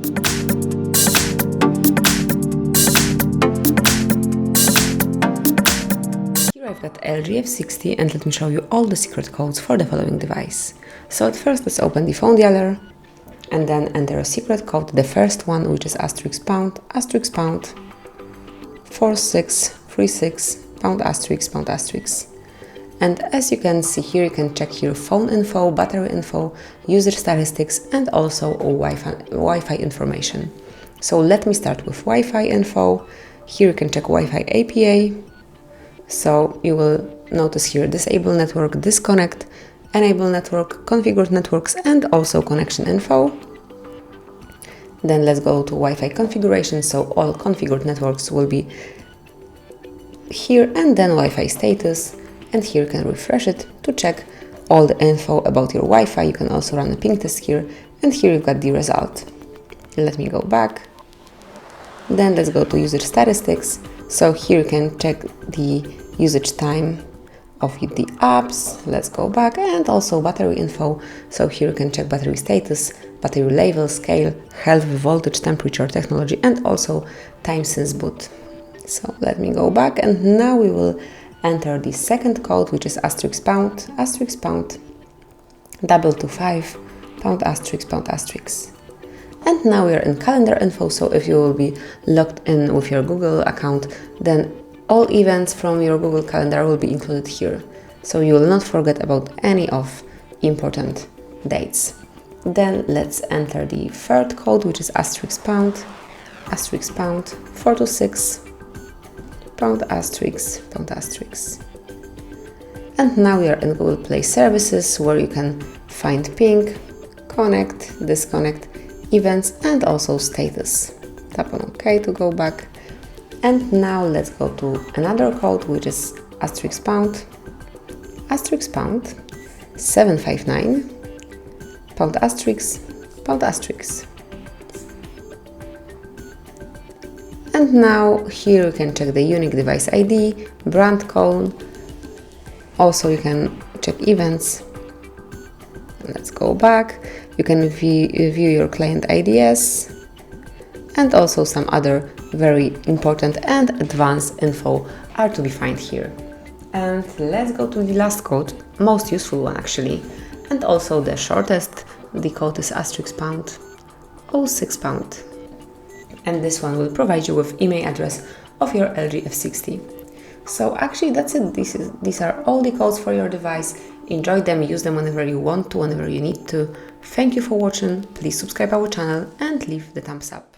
Here I've got LG F60 and let me show you all the secret codes for the following device. So at first let's open the phone dialer and then enter a secret code, the first one, which is *##, *4636 #*#. And as you can see here, you can check here phone info, battery info, user statistics, and also Wi-Fi information. So let me start with Wi-Fi info. Here you can check Wi-Fi APA. So you will notice here disable network, disconnect, enable network, configured networks, and also connection info. Then let's go to Wi-Fi configuration. So all configured networks will be here, and then Wi-Fi status. And here you can refresh it to check all the info about your Wi-Fi. You can also run a ping test here, and here you've got the result. Let me go back. Then let's go to user statistics. So here you can check the usage time of the apps. Let's go back, and also battery info. So here you can check battery status, battery level, scale, health, voltage, temperature, technology, and also time since boot. So let me go back, and now we will enter the second code, which is *##, *225, #*#. And now we are in calendar info, so if you will be logged in with your Google account, then all events from your Google Calendar will be included here. So you will not forget about any of important dates. Then let's enter the third code, which is *##, *426, ***. And now we are in Google Play Services, where you can find ping, connect, disconnect, events, and also status. Tap on OK to go back. And now let's go to another code, which is *##, 759, ***. And now here you can check the unique device ID, brand code. Also you can check events. Let's go back. You can view your client IDs and also some other very important and advanced info are to be found here. And let's go to the last code, most useful one actually, and also the shortest. The code is *##06#. And this one will provide you with email address of your LG F60. So actually that's it. These are all the codes for your device. Enjoy them, use them whenever you want to, whenever you need to. Thank you for watching. Please subscribe our channel and leave the thumbs up.